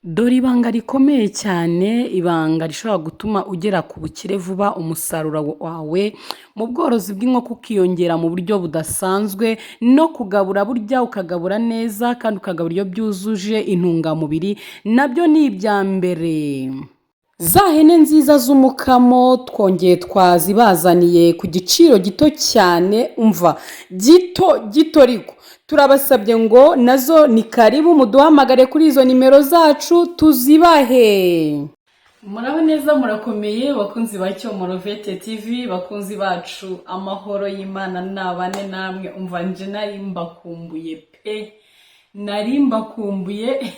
Dore ibanga rikomeye cyane, ibanga rishobora gutuma ugera ku bukire vuba, umusaruro wawe mu bworozi bw'inkoko ukiyongera mu buryo budasanzwe, no kugabura burya ukagabura neza kandi ukagabura iyo byujuje intungamubiri, nabyo ni ibya mbere. Za hene nziza z'umukamo twongeye twazibazaniye ku giciro gito cyane, umva gito ariko turabasabye ngo nazo ni karibu muduhamagare kuri izo nimero zacu tuzibahe. Muraba neza, murakomeye bakunzi ba Cyomoro Vete TV, bakunzi bacu, amahoro y'Imana nabane namwe. Umva nje nari mbakumbuye pe, nari mbakumbuye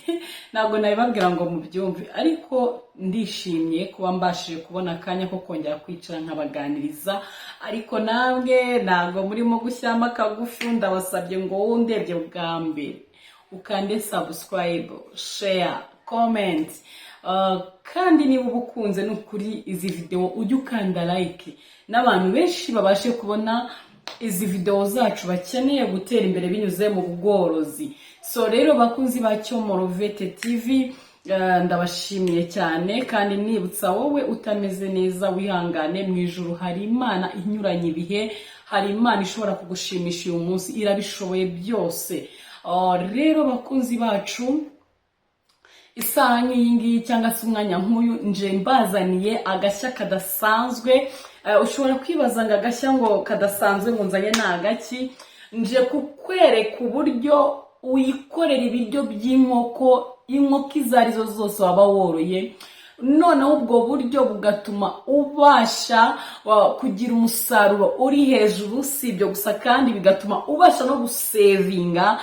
ntabwo nabibabwira ngo mubyumve, ariko ndishimye kuba mbashije kubona akanya ko kongera kwicara nkabaganiriza. Ariko namwe ntabwo murimo gushyiramo akagufu, ndabasabye ngo wowe undebye bwa mbere ukande subscribe, share, comment, kandi niba ubukunze n'ukuri izi video ujye ukanda like, n'abantu benshi babashe kubona izi video zacu bakeneye gutera imbere binyuze mu bworozi. So rero bakunzi ba Cyomoro Vete TV, ndabashimiye cyane kandi nibutsa wowe utameze neza wihangane, mu ijuru hari Imana inyuranye ibihe, hari Imana ishobora kugushimisha uyu munsi, irabishoboye byose. Rero bakunzi bacu, isaha nk'iyi ngiyi cyangwa se umwanya nk'uyu nje mbazaniye agashya kadasanzwe. Ushobora kwibaza ngo agashya ngo kadasanzwe ngo nzanye ni agaki? Nje kukwereka uburyo wikorera ibiryo by'inkoko, inkoko izo arizo zose waba woroye, noneho ubwo buryo bugatuma ubasha kugira umusaruro uri hejuru. Si ibyo gusa kandi bigatuma ubasha no gusevinga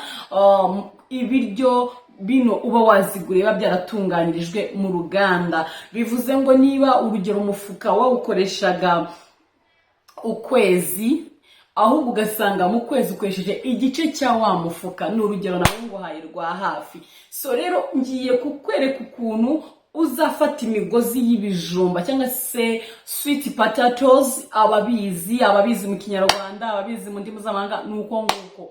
ibiryo bino uba waziguriye biba byaratunganirijwe mu ruganda. Bivuze ngo niba urugero umufuka wawukoreshaga ukwezi, ahubwo ugasanga mu kwezi ukoresheje igice cya wa mufuka, ni urugero nawe nguhaye rwa hafi. So rero ngiye kukwereka ukuntu uzafata imigozi y'ibijumba cyangwa se sweet potatoes, ababizi mu Kinyarwanda, ababizi mu ndimi z'amahanga ni uko nguko.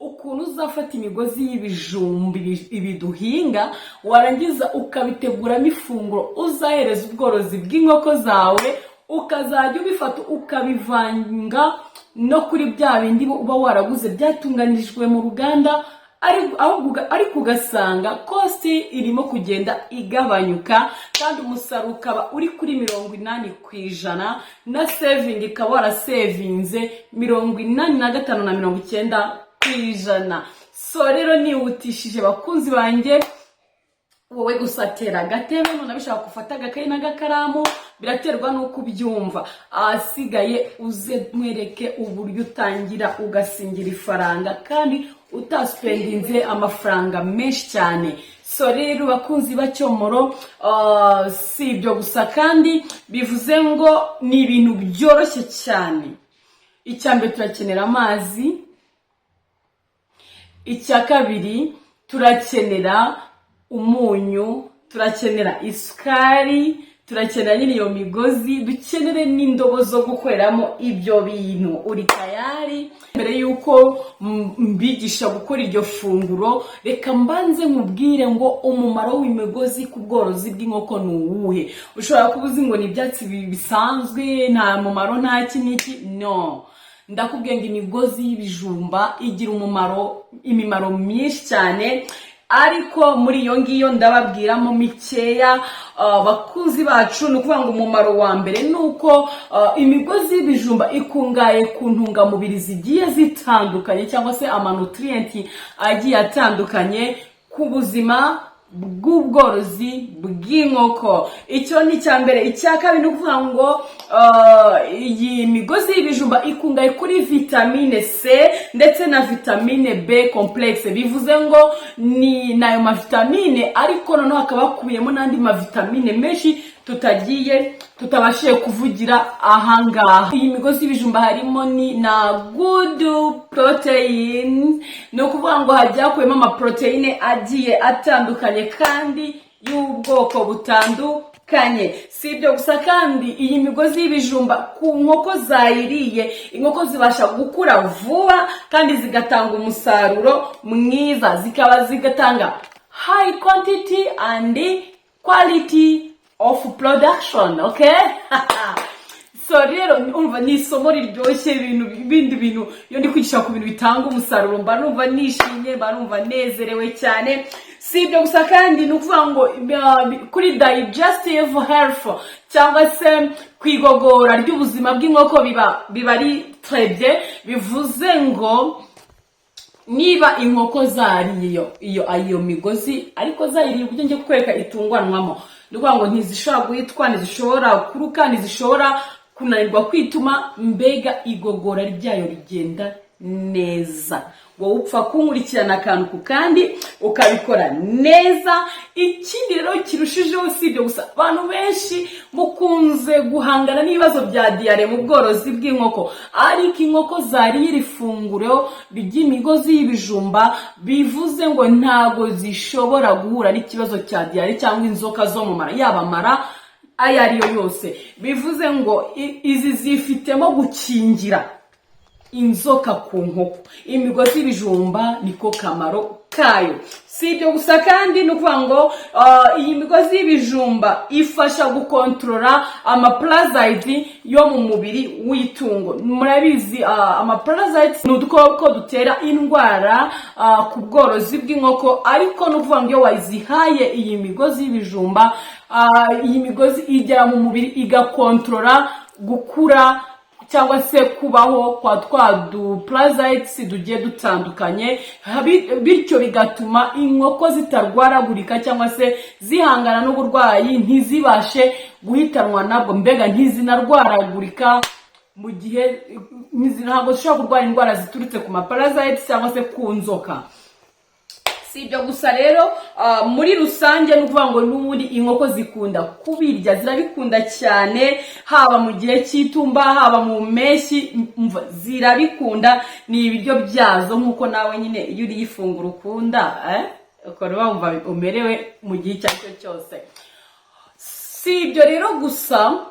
Ukuntu uzafata imigozi y'ibijumba ibi duhinga, warangiza ukabiteguramo ifunguro uzahereza ubworozi bw'inkoko zawe, ukazajya ubifata ukabivanga no kuri bya bindi uba waraguze byatunganirijwe mu ruganda, ariko ugasanga kosti irimo kugenda igabanyuka kandi umusaruro ukaba uri kuri 80% na saving ikaba warasevinze 85 na 90%. So rero niwutishije bakunzi banjye, wowe gusatera agatebe, none bishaka gufata agakayi n'agakaramu, biraterwa nuko ubyumva. Asigaye uze mwereke uburyo utangira ugasingira ifaranga kandi utaspendinze amafaranga menshi cyane. So rero bakunzi ba Cyomoro, si ibyo gusa kandi bivuze ngo ni ibintu byoroshye cyane. Icyambere turakenera amazi, icya kabiri turakenera umunyu, turakenera isukari, turakenera nyine iyo migozi, dukenere n'indobo zo gukoreramo ibyo bintu. Uri tayari? Mbere yuko mbigisha gukora iryo funguro, reka mbanze nkubwire ngo umumaro w'imigozi ku bworozi bw'inkoko ni uwuhe. Ushobora kuba uzi ngo ni ibyatsi bisanzwe, nta mumaro nta kiniki. No, ndakubwiye ngo imigozi y'ibijumba igira imimaro myinshi cyane, ariko muri iyo ngiyo ndababwiramo mikeya. Bakuzi bacu, ni ukuvuga ngo umumaro wa mbere ni uko imigozi y'ibijumba ikungahaye ku ntungamubiri zigiye zitandukanye cyangwa se amanutrienti agiye atandukanye ku buzima bw'ubworozi bw'inkoko. Icyo ni icya mbere. Icya kabiri ni ukuvuga ngo iyi migozi y'ibijumba ikungahaye kuri vitamine C ndetse na vitamine B complexe. Bivuze ngo ni nayo mavitamine, ariko noneho hakaba hakubiyemo n'andi mavitamine menshi tutabashije kuvugira ahangaha. Iyi migozi y'ibijumba harimo na good protein, ni ukuvuga ngo hajya hakubiyemo amaproteine agiye atandukanye kandi y'ubwoko butandukanye. Si ibyo gusa kandi iyi migozi y'ibijumba ku nkoko zayiriye, inkoko zibasha gukura vuba kandi zigatanga umusaruro mwiza, zikaba zigatanga high quantity and quality of production, okay? So rero umva ni isomo riryoshye ibindi bintu iyo ndi kwigisha ku bintu bitanga umusaruro mba numva nishimye, mba numva nezerewe cyane. Si ibyo gusa kandi ni ukuvuga ngo kuri digestive health cyangwa se kwigogora ry'ubuzima bw'inkoko biba ari très bien. Bivuze ngo niba inkoko zariye iyo migozi ariko zayiriye uburyo ngiye kukwereka itungwanwamo, ni ukuvuga ngo ntizishobora guhitwa, ntizishobora kuruka, ntizishobora kunanirwa kwituma, mbega igogora ryayo rigenda neza. Wowe upfa kunkurikirana akantu ku kandi ukabikora neza. Ikindi rero kirushijeho si ibyo gusa, abantu benshi mukunze guhangana n'ibibazo bya diare mu bworozi bw'inkoko, ariko inkoko zariye iri funguro ry'imigozi y'ibijumba bivuze ngo ntago zishobora guhura n'ikibazo cya diare cyangwa inzoka zo mu mara, yaba mara ayo ariyo yose. Bivuze ngo izi zifitemo gukingira inzoka ku nkoko. Imigozi y'ibijumba niko kamaro kayo. Si ibyo gusa kandi ni ukuvuga ngo iyi migozi y'ibijumba ifasha gukontorora amaparasite yo mu mubiri w'itungo. Murabizi amaparasite ni udukoko dutera indwara ku bworozi bw'inkoko, ariko ni ukuvuga ngo iyo wazihaye iyi migozi y'ibijumba, iyi migozi igera mu mubiri igakontorora gukura cyangwa se kubaho kwa twa parasites tugiye dutandukanye, bityo bigatuma inkoko zitarwaragurika cyangwa se zihangana n'uburwayi, ntizibashe guhitanwa nabwo, mbega ntizinarwaragurika mu gihe ntabwo zishobora kurwara indwara ziturutse ku maparasites cyangwa se ku nzoka. Si ibyo gusa rero muri rusange ni ukuvuga ngo n'ubundi inkoko zikunda kubirya, zirabikunda cyane, haba mu gihe cy'itumba, haba mu mpeshyi, zirabikunda, ni ibiryo byazo nk'uko nawe nyine iyo uriye ifunguro ukunda ukaba wumva umerewe mu gihe icyo ari cyo cyose. Si ibyo rero gusa,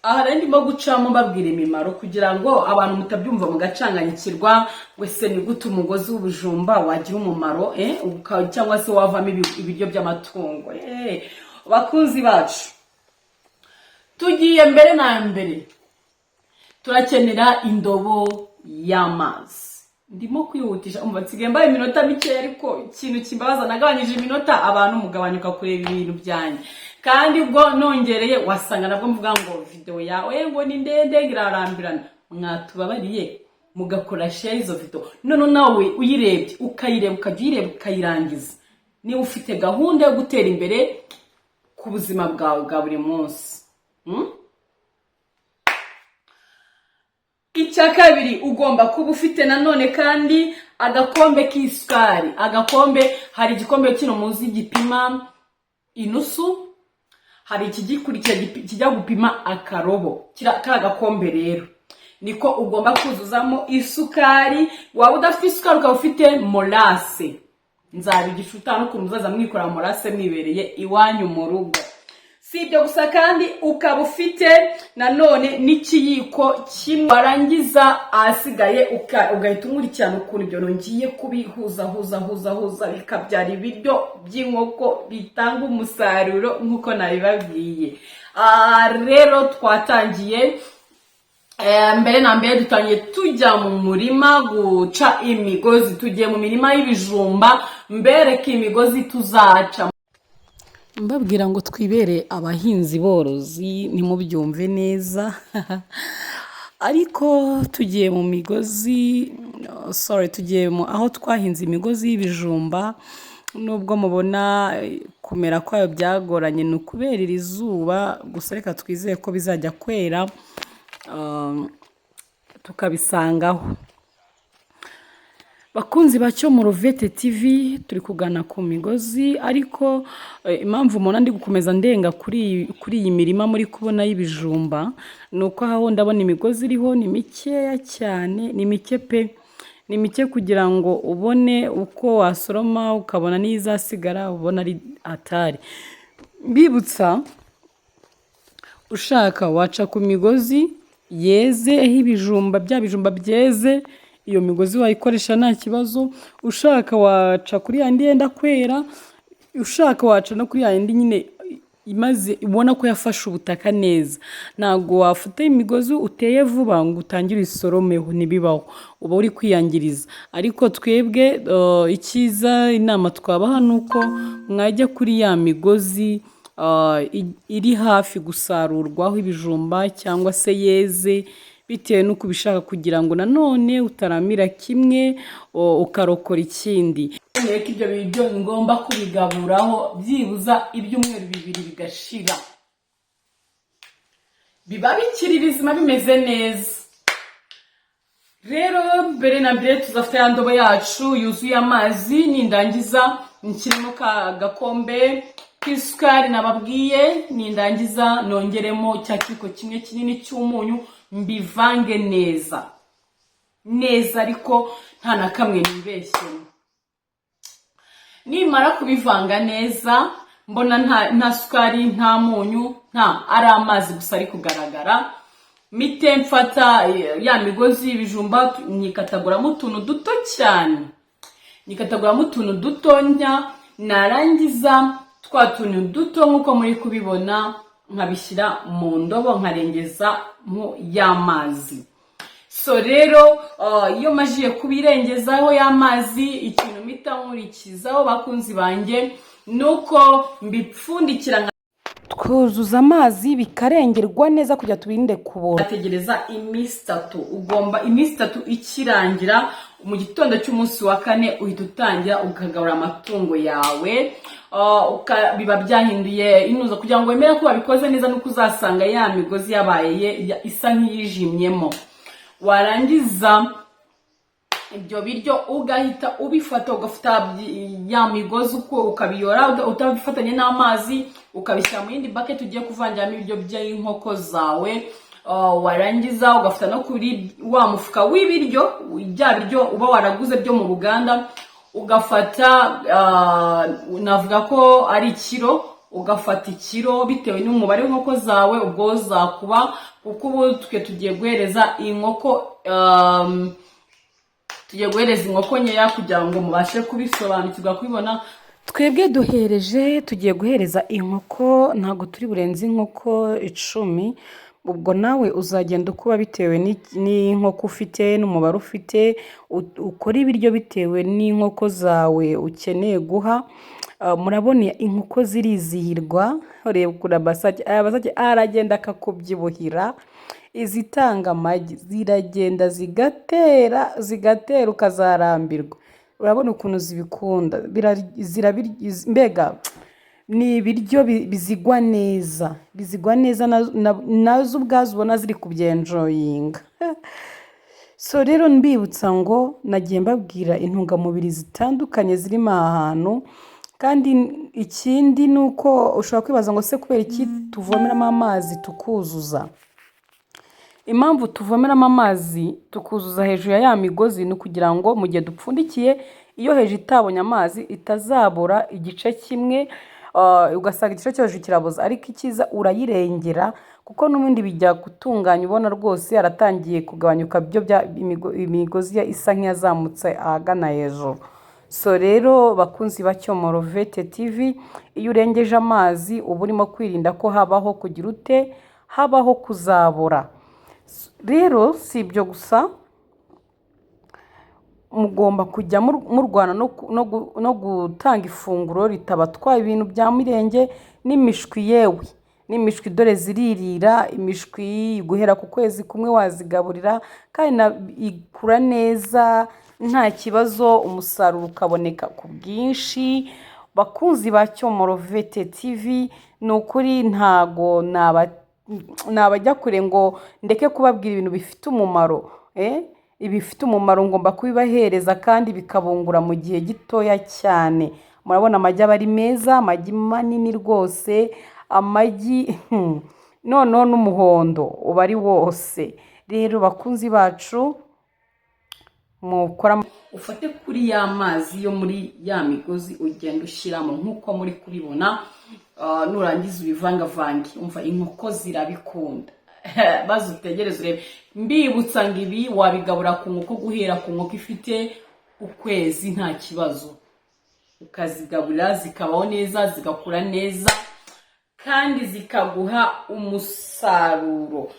aha rero ndimo gucamo mbabwira imimaro kugira ngo abantu mutabyumva mugacanganyikirwa, wese ni gute umugozi w'ubujumba wagira umumaro cyangwa se wavamo ibiryo by'amatungo. Bakunzi bacu, tugiye mbere na mbere turakenera indobo y'amazi. Ndimo kwihutisha, umva nsigaye mbaye iminota mike, ariko ikintu kimbabaza nagabanyije iminota, abantu mugabanyuka kureba ibintu byanyu, kandi ubwo nongereye wasanga nabwo mvuga ngo video yawe ngo ni ndende irarambirana. Mwatubabariye mugakora share izo video, none nawe uyirebye ukajya ukayirangiza, niba ufite gahunda yo gutera imbere ku buzima bwawe bwa buri munsi. Icya kabiri, ugomba kuba ufite nanone kandi agakombe k'isukari. Agakombe, hari igikombe kino muzi gipima inusu, hari ikigikurikira kijya gupima akarobo. Kari agakombe rero niko ugomba kuzuzamo isukari. Waba udafite isukari ukaba ufite molase, nzabigisha ukuntu muzaza mwikora molase mwibereye iwanyu mu rugo. Si ibyo gusa kandi ukaba ufite nanone n'ikiyiko kimwe, warangiza ahasigaye ugahita unkurikirana ukuntu ibyo ngiye kubihuza bikabyara ibiryo by'inkoko bitanga umusaruro nk'uko nabibabwiye. Rero twatangiye mbere na mbere dutangiye tujya mu murima guca imigozi. Tugiye mu mirima y'ibijumba mbereke imigozi tuzaca. Mbabwira ngo twibere abahinzi borozi ntimubyumve neza ariko tugiye mu migozi, tugiye aho twahinze imigozi y'ibijumba. Nubwo mubona kumera kwayo byagoranye, ni ukubera iri zuba gusa, reka twizeye ko bizajya kwera tukabisangaho. Bakunzi bacyo mu Ruvete TV, turi kugana ku migozi, ariko impamvu umuntu ndi gukomeza ndenga kuri iyi mirima muri kubona y'ibijumba, nuko aho ndabona imigozi iriho ni mikeya cyane, ni mike pe, ni mike kugira ngo ubone uko wasoroma ukabona n'izasigara ubona ari atari. Mbibutsa, ushaka waca ku migozi yeze, ibijumba bya bijumba byeze, iyo migozi wayikoresha nta kibazo. Ushaka waca kuri yandi yenda kwera, ushaka waca no kuri yandi nyine imaze ubona ko yafashe ubutaka neza. Ntabwo wafata imigozi uteye vuba ngo utangire isoromeho, ntibibaho, uba uri kwiyangiriza. Ariko twebwe icyiza, inama twabaha ni uko mwajya kuri ya migozi iri hafi gusarurwaho ibijumba cyangwa se yeze, bitewe n'uko ubishaka, kugira ngo nanone utaramira kimwe ukarokora ikindi. Nkeneye ko ibyo biryo ngomba kubigaburaho byibuza ibyumweru 2 bigashira, biba bikiri bizima bimeze neza. Rero mbere na mbere tuzafata ya ndobo yacu yuzuye amazi, nindangiza nshyiremo ka gakombe k'isukari nababwiye, nindangiza nongeremo cya kiko kimwe kinini cy'umunyu, mbivange neza neza, ariko nta na kamwe nibeshyemo. Nimara kubivanga neza, mbona nta sukari nta munyu, ari amazi gusa ari kugaragara, mite mfata ya migozi y'ibijumba nyikataguramo utuntu duto cyane, nyikataguramo utuntu dutonya, narangiza twa tuntu duto nk'uko muri kubibona nkabishyira mu ndobo nkarengeza mu y'amazi. So rero iyo majiye kubirengezaho y'amazi, ikintu mpita nkurikizaho bakunzi banjye nuko mbipfundikira, twuzuza amazi bikarengerwa neza kugira tubirinde kubora. Ategereza iminsi 3, ugomba iminsi 3 ikirangira, mu gitondo cy'umunsi wa 4 uhita utangira ukagabura amatungo yawe. Biba byahinduye inuza, kugira ngo wemere ko babikoze neza, nuko uzasanga ya migozi yabaye isa nk'iyijimyemo. Warangiza ibyo biryo ugahita ubifata, ugafata ya migozi uko ukabiyora, utabifatanye n'amazi, ukabishyira mu yindi bucket ugiye kuvangiramo ibiryo by'inkoko zawe. Warangiza ugafata no kuri wa mufuka w'ibiryo, bya biryo uba waraguze byo mu ruganda, ugafata navuga ko ari kilo, ugafata ikiro bitewe n'umubare w'inkoko zawe ubwo zakuba, kuko ubu tugiye guhereza inkoko inkoko nkeya kugira ngo mubashe kubisobanukirwa kubibona. Twebwe tugiye guhereza inkoko, ntabwo turi burenze inkoko 10. Ubwo nawe uzagenda ukuba bitewe n'inkoko ufite n'umubare ufite, ukora ibiryo bitewe n'inkoko zawe ukeneye guha. Murabona inkoko zirizihirwa, ureba kuri basake aragenda akakubyibuhira. Izitanga amagi ziragenda zigatera ukazarambirwa. Urabona ukuntu zibikunda, mbega ni ibiryo bizigwa neza, nazo ubwazo ubona ziri kubyenjoyinga. So rero mbibutsa ngo nagiye mbabwira intungamubiri zitandukanye zirimo aha hantu. Kandi ikindi ni uko ushobora kwibaza ngo se kubera iki tuvomeramo amazi tukuzuza. Impamvu tuvomeramo amazi tukuzuza hejuru ya migozi ni ukugira ngo mu gihe dupfundikiye, iyo hejuru itabonye amazi itazabora igice kimwe, ugasanga igice cyo hejuru kiraboza. Ariko icyiza urayirengera, kuko n'ubundi bijya gutunganya, ubona rwose yaratangiye kugabanyuka, byo imigozi isa nk'iyazamutse ahagana hejuru. So rero bakunzi ba Cyomoro Vete TV, iyo urengeje amazi uba urimo kwirinda ko habaho kugira ute, habaho kuzabora. Rero si ibyo gusa, mugomba kujya murwana no gutanga ifunguro ritabatwaye ibintu bya mirenge n'imishwi. Yewe n'imishwi dore ziririra, imishwi guhera ku kwezi kumwe wazigaburira, kandi ikura neza nta kibazo, umusaruro ukaboneka ku bwinshi. Bakunzi ba Cyomoro Vete TV, ni ukuri ntago nabajya kure ngo ndeke kubabwira ibintu bifite umumaro. Ibifite umumaro ngomba kubibahereza kandi bikabungura mu gihe gitoya cyane. Murabona amagi aba ari meza, amagi manini rwose, amagi noneho n'umuhondo uba ari wose. Rero bakunzi bacu, mukora ufate kuri ya mazi yo muri ya migozi ugenda ushyiramo nk'uko muri kubibona. Nurangiza ubivangavange, umva inkoko zirabikunda. maze utegereze urebe. Mbibutsa ngo ibi wabigabura ku nkoko guhera ku nkoko ifite ukwezi nta kibazo, ukazigaburira zikabaho neza, zigakura neza kandi zikaguha umusaruro.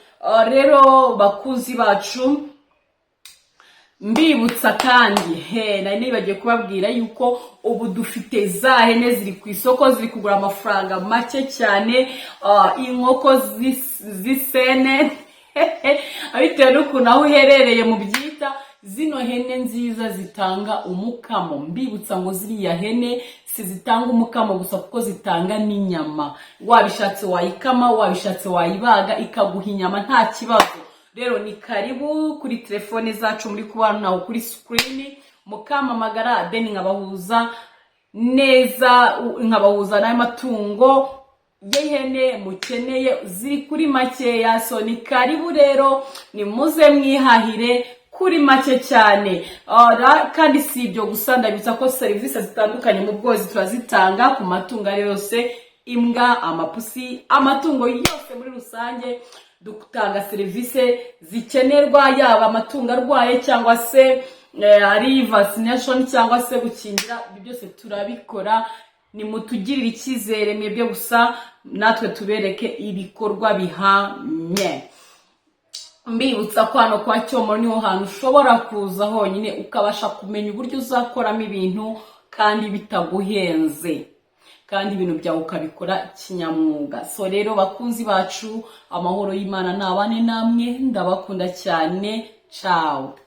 Rero bakuzi bacu, mbibutsa kandi nari nibagiye kubabwira yuko ubu dufite za hene ziri ku isoko, ziri kugura amafaranga make cyane, inkoko z'isene bitewe n'ukuntu aho uherereye mu byita. Zino hene nziza zitanga umukamo. Mbibutsa ngo ziriya hene si zitanga umukamo gusa kuko zitanga n'inyama. Wabishatse wayikama, wabishatse wayibaga ikaguha inyama nta kibazo. Rero ni karibu kuri telefone zacu muri kubana naho kuri screen, mukamamagara then nkabahuza neza, nkabahuza n'ayo matungo y'ihene mukeneye ziri kuri makeya. So ni karibu rero, ni muze mwihahire kuri make cyane. Kandi si ibyo gusa, ndabitsa ko serivisi zitandukanye mu bworozi turazitanga ku matungo yose, imbwa, amapusi, amatungo yose muri rusange. Dutanga serivisi zikenerwa, yaba amatungo arwaye cyangwa se ari vaccination cyangwa se gukingira, ibyo byose turabikora. Ni mutugirira icyizere mwebwe gusa, natwe tubereke ibikorwa bihamye. Mbibutsa ko hano kwa Cyomoro niho hantu ushobora kuza honyine ukabasha kumenya uburyo uzakoramo ibintu kandi bitaguhenze, kandi ibintu byawe ukabikora kinyamwuga. So rero bakunzi bacu, amahoro y'Imana nabane namwe, ndabakunda cyane. Ciao.